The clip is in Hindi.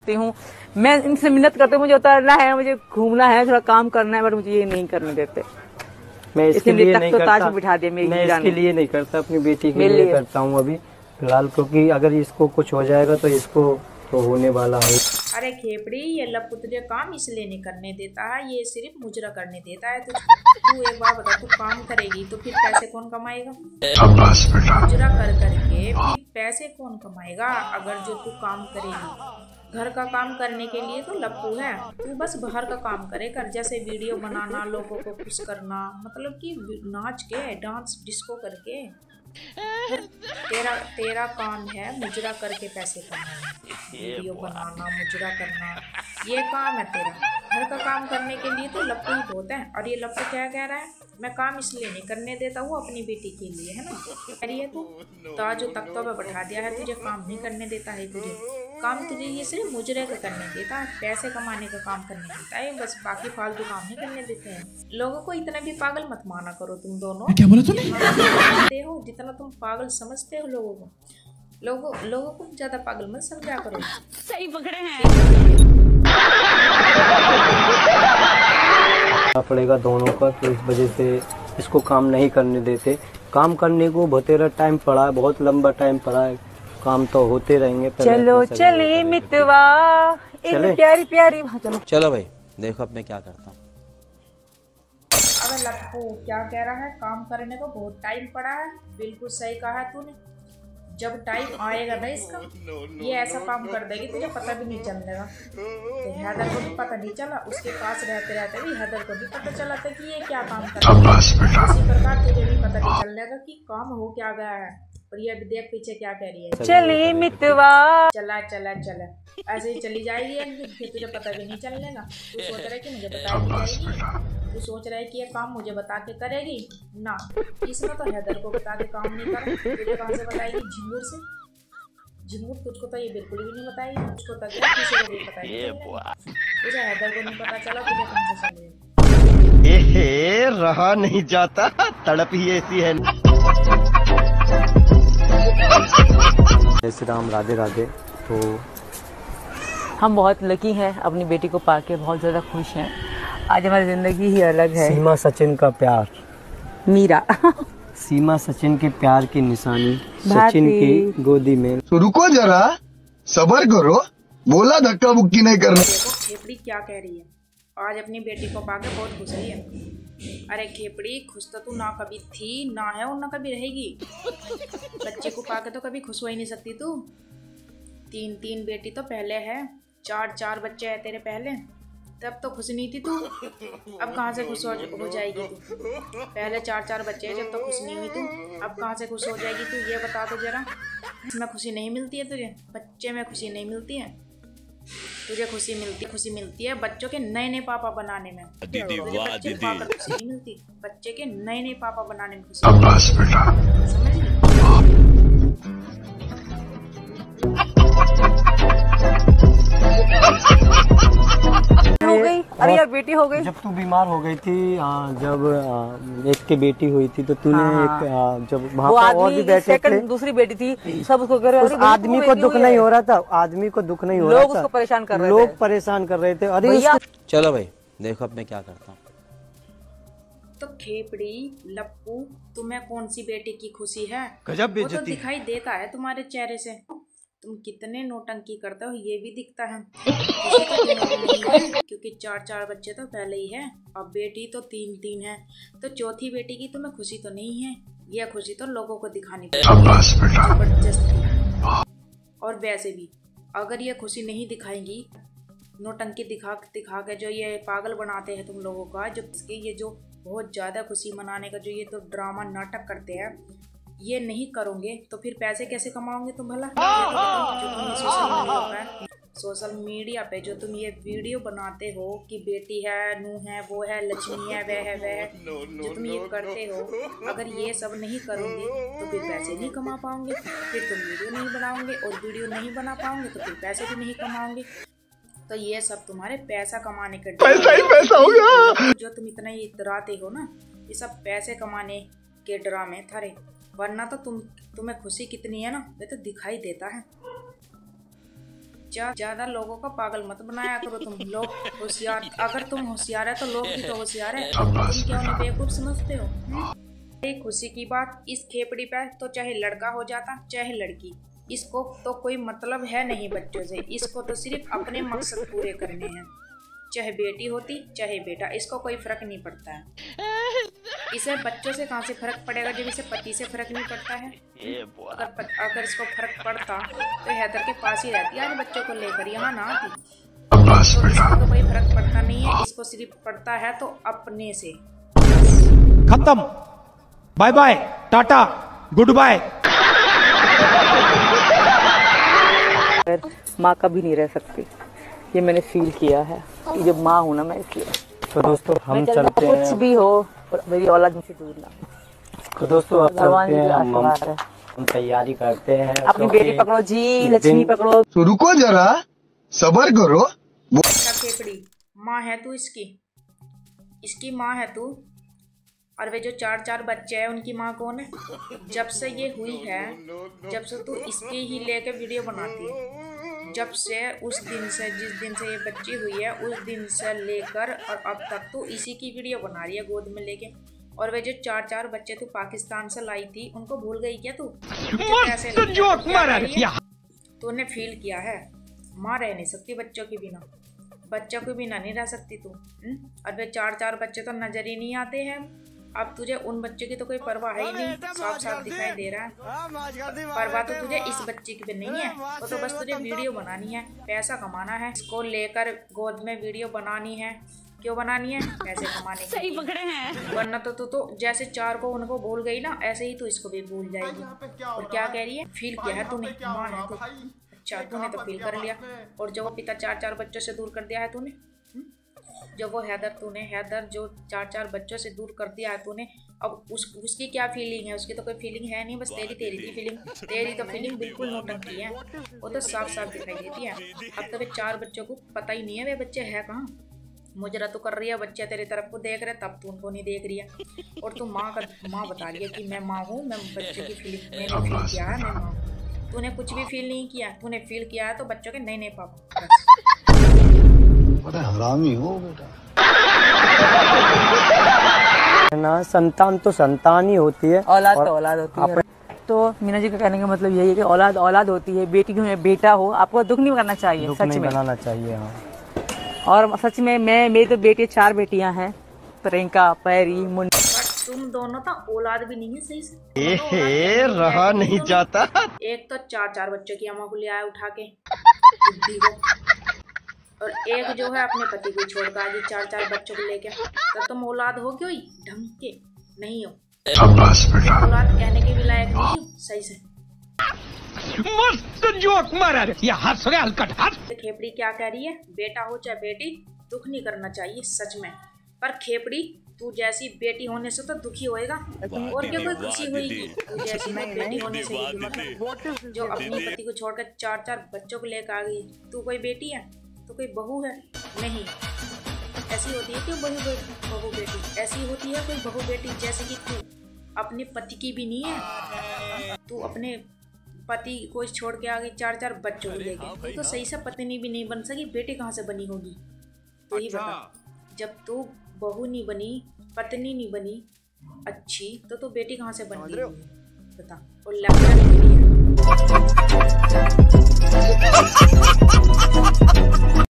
सकती हूँ। मैं इनसे मिन्नत करती हूँ, मुझे उतरना है, मुझे घूमना है, थोड़ा काम करना है, बट मुझे ये नहीं करने देते। मैं इसके लिए नहीं करता, ताज बिठा दिया मेरी मैं इसके लिए नहीं करता, अपनी बेटी के लिए करता हूँ अभी फिलहाल, क्योंकि अगर इसको कुछ हो जाएगा तो इसको तो होने वाला है। अरे खेपड़ी, ये लप्पू तुझे काम इसलिए नहीं करने देता है, ये सिर्फ मुजरा करने देता है तुझको। तू एक बार बता, तू काम करेगी तो फिर पैसे कौन कमाएगा? मुजरा कर करके फिर पैसे कौन कमाएगा? अगर जो तू काम करेगी, घर का काम करने के लिए तो लप्पू है, तू बस बाहर का काम करे कर, जैसे वीडियो बनाना, लोगों को खुश करना, मतलब कि नाच के, डांस डिस्को करके। तेरा काम है मुजरा करके पैसे कमाना, वीडियो बनाना, मुजरा करना, ये काम है तेरा। घर का काम करने के लिए तो लप्पू ही बहुत है। और ये लप्पू क्या कह रहा है, मैं काम इसलिए नहीं करने देता हूँ अपनी बेटी के लिए, है ना? कह रही है तू ताजो तख्तों पे बैठा दिया है, तुझे काम नहीं करने देता है, तुझे काम तुझे ये सिर्फ मुजरे का करने देता है, पैसे कमाने का काम करने देता है, बस बाकी फालतू काम नहीं करने देते हैं। लोगों को इतना भी पागल मत माना करो तुम दोनों। क्या बोला तूने? हो जितना तुम पागल समझते हो लोगों को ज्यादा पागल मत समझा करो। सही पकड़े हैं। पड़ेगा दोनों का, तो इस वजह से इसको काम नहीं करने देते। काम करने को बतेरा टाइम पड़ा है, बहुत लंबा टाइम पड़ा है, काम तो होते रहेंगे। चलो चले मितवा, एक प्यारी प्यारी, चलो भाई देखो अब मैं क्या करता हूँ। अबे लप्पू क्या कह रहा है, काम करने को बहुत टाइम पड़ा है, बिल्कुल सही कहा है तूने। जब टाइम आएगा ना इसका, ये ऐसा काम कर देगी तुझे पता भी नहीं चलेगा। तो हैदर को भी पता नहीं चला, उसके पास रहते रहते भी हैदर को भी पता चला था कि ये क्या काम कर रहा है। इसी प्रकार तुझे भी पता नहीं चलेगा कि काम हो क्या गया है। और ये अभी देख पीछे क्या कह रही है, चले मितवा, चला चला चला, ऐसे ही चली जाएगी, फिर तुझे पता भी नहीं चलेगा। तू सोच रहा है कि मुझे बता जाएगी, तू सोच रहा है कि ये काम मुझे बता के करेगी ना, इसने तो हैदर को बता के काम नहीं करा, तुझे कहाँ से बताएगी? झिंगुर से। झिंगुर तुझको तो ये बिल्कुल भी नहीं बताएगी, तुझको तो क्या किसी को भी पता नहीं, तुझे हैदर को नहीं पता चला, तुझे कहाँ से चलेगा? रहा नहीं जाता, तड़प ही ऐसी है। जय श्री राम, राधे राधे। तो हम बहुत लकी हैं, अपनी बेटी को पाके बहुत ज़्यादा खुश हैं। आज हमारी ज़िंदगी ही अलग है। सीमा सचिन का प्यार, मीरा सीमा सचिन के प्यार की निशानी, सचिन की गोदी में। तो रुको जरा, सबर करो, बोला धक्का बुक्की नहीं करना। देखो खेपड़ी क्या कह रही है, आज अपनी बेटी को पाके बहुत खुश रही है। अरे खेपड़ी, खुश तो तू ना कभी थी, ना है और ना कभी रहेगी। बच्चे को पाके तो कभी खुश हो ही नहीं सकती तू। 3 बेटी तो पहले है, 4 बच्चे हैं तेरे पहले, तब तो खुश नहीं थी तू। अब कहाँ से खुश हो जाएगी तू? पहले 4 बच्चे हैं, जब तो खुश नहीं हुई तू, अब कहाँ से खुश हो जाएगी तू? ये बता तो जरा। इसमें खुशी नहीं मिलती है तुझे? बच्चे में खुशी नहीं मिलती है तुझे? खुशी मिलती है बच्चों के नए पापा बनाने में। दीदी वाह दीदी। खुशी नहीं मिलती, बच्चे के नए पापा बनाने में खुशी। समझ ली? हो गई, अरे यार बेटी हो गई। जब तू बीमार हो गई थी, जब एक की बेटी हुई थी, तो तूने एक जब वहाँ पर और भी बैठे थे, दूसरी बेटी थी, सब उसको कह रहे उस आदमी को दुख नहीं हो रहा था, आदमी को दुख नहीं हो रहा था, लोग उसको परेशान कर रहे थे, लोग परेशान कर रहे थे। अरे चलो भाई देखो अब मैं क्या करता हूँ। तो खेपड़ी लप्पू, तुम्हें कौन सी बेटी की खुशी है? गजब वो तो दिखाई देता है तुम्हारे चेहरे से, तुम कितने नौटंकी करते हो ये भी दिखता है। क्योंकि 4 बच्चे तो पहले ही है, अब बेटी तो 3 है, तो चौथी बेटी की तुम्हें खुशी तो नहीं है। यह खुशी तो लोगों को दिखानी पड़ेगी जबरदस्ती। और वैसे भी अगर ये खुशी नहीं दिखाएंगी, नौटंकी दिखा के जो ये पागल बनाते हैं तुम लोगों का, जो ये जो बहुत ज़्यादा खुशी मनाने का जो ये तो ड्रामा नाटक करते हैं, ये नहीं करोगे तो फिर पैसे कैसे कमाओगे तुम भला? जो तुम सोशल मीडिया पे जो तुम ये वीडियो बनाते हो कि बेटी है, नूह है, वो है, लक्ष्मी है, वह है, जो तुम ये करते हो, अगर ये सब नहीं करोगे तो फिर पैसे नहीं कमा पाओगे, फिर तुम वीडियो नहीं बनाओगे, और वीडियो नहीं बना पाओगे तो फिर पैसे भी नहीं कमाओगे। तो ये सब तुम्हारे पैसा कमाने के पैसा ही पैसा होगा। जो तुम इतना ही इतराते हो ना, ये सब पैसे कमाने के ड्रामे थारे, वरना तो तुम्हें खुशी कितनी है ना, ये तो दिखाई देता है। बच्चा, ज्यादा लोगों का पागल मत बनाया करो तुम लोग। होशियार, अगर तुम होशियार है तो लोग भी तो होशियार है। तुम क्या उन्हें बेवकूफ समझते हो? एक खुशी की बात इस खेपड़ी पे तो चाहे लड़का हो जाता चाहे लड़की, इसको तो कोई मतलब है नहीं बच्चों से। इसको तो सिर्फ अपने मकसद पूरे करने हैं। चाहे बेटी होती चाहे बेटा, इसको कोई फर्क नहीं पड़ता है। इसे बच्चों से कहाँ से फर्क पड़ेगा जब इसे पति से फर्क नहीं पड़ता है। अगर इसको फर्क पड़ता तो हैदर के पास ही रहती आज बच्चों को लेकर, यहाँ ना आती। तो इसको तो कोई फर्क पड़ता नहीं है, इसको सिर्फ पड़ता है तो अपने से। खत्म, bye bye, tata, goodbye. माँ कभी नहीं रह सकती, ये मैंने फील किया है। कि जब माँ हूँ ना मैं, इसलिए तो दोस्तों हम चलते हैं, कुछ भी हो मेरी औलाद मुझसे दूर ना। तो दोस्तों अब भगवान चलते की हैं, आशीर्वाद है। हम तैयारी करते हैं। अपनी बेटी पकड़ो जी, लक्ष्मी पकड़ो। तो रुको जरा, सबर करो। खेपड़ी माँ है तू, इसकी माँ है तू। और वे जो 4 बच्चे हैं उनकी माँ कौन है? जब से ये हुई है, जब से तू इसके ही लेके वीडियो बनाती है, जब से उस दिन से, जिस दिन से ये बच्ची हुई है उस दिन से लेकर और अब तक तू इसी की वीडियो बना रही है गोद में लेके। और वे जो 4 बच्चे तू पाकिस्तान से लाई थी उनको भूल गई क्या तू? तूने फील किया है माँ रह नहीं सकती बच्चों के बिना, बच्चों के बिना नहीं रह सकती तू। और वे 4 बच्चे तो नजर ही नहीं आते हैं। अब तुझे उन बच्चों की तो कोई परवाह है ही नहीं, साफ साफ दिखाई दे रहा है। परवाह तो तुझे इस बच्चे की भी नहीं है, वो तो बस तुझे वीडियो बनानी है, पैसा कमाना है, इसको लेकर गोद में वीडियो बनानी है। क्यों बनानी है? पैसे कमाने के। सही पकड़े हैं। वरना तो जैसे 4 को उनको भूल गई ना, ऐसे ही तो इसको भी भूल जाएगी। और क्या कह रही है? फील किया है तूने, माँ है तू। अच्छा तूने तो फील कर लिया। और जो वो पिता 4 बच्चों से दूर कर दिया है तूने, जो वो हैदर जो 4 बच्चों से दूर कर दिया है तूने, अब उसकी क्या फीलिंग है? उसकी तो कोई फीलिंग है नहीं, बस तेरी की फीलिंग। तेरी तो फीलिंग बिल्कुल नौटंकी है, वो तो साफ साफ दिखाई देती है। अब तो वे 4 बच्चों को पता ही नहीं है वे बच्चे है कहाँ। मुजरा तो कर रही है, बच्चे तेरी तरफ को देख रहे, तब तू उनको नहीं देख रही है। और तू माँ बता रही है कि मैं माँ हूँ, मैं बच्चे की फीलिंग मैंने फील किया है, मैं माँ हूँ। तूने कुछ भी फील नहीं किया, तूने फील किया है तो बच्चों के नए पापा। बड़ा हरामी हो बेटा। ना संतान तो संतान ही होती है, औलाद तो औलाद होती है। तो मीना जी का कहने का मतलब यही है कि औलाद औलाद होती है, बेटी हो या बेटा हो, आपको दुख नहीं करना चाहिए, दुख सच नहीं में बनाना चाहिए। हाँ। और सच में मेरी तो बेटी 4 बेटियां हैं, प्रियंका, पैरी, मुन। तुम दोनों तो औलाद भी नहीं है सही से। रहा नहीं जाता। एक तो 4 बच्चों की अम्मा को ले आया उठा के बुद्धि को, और एक जो है अपने पति को छोड़कर आज 4 बच्चों को लेके। तो तुम औलाद हो क्यों? ढंग के नहीं हो, औलाद कहने के भी लायक नहीं हो सही से। मस्त जोक मारा रे, ये हंस रहे हलकट हंस। खेपड़ी क्या कह रही है? बेटा हो चाहे बेटी, दुख नहीं करना चाहिए सच में। पर खेपड़ी तू जैसी बेटी होने से तो दुखी होएगा, और क्या कोई खुशी होगी? तू जैसी बेटी होने से ही मतलब जो अपनी पति को छोड़कर 4 बच्चों को लेकर आ गई। तू कोई बेटी है तो कोई बहू है? नहीं, ऐसी होती है क्यों बहू बेटी? ऐसी होती है कोई बहू बेटी जैसे कि तू अपने पति की भी नहीं है। तू अपने पति को छोड़ के आ गई 4 बच्चों को लेके। तू तो सही से पत्नी भी नहीं बन सकी, बेटी कहाँ से बनी होगी? तो ही बता, जब तू बहू नहीं बनी, पत्नी नहीं बनी अच्छी, तो तू बेटी कहाँ से बन गई? बता। और लड़का नहीं है।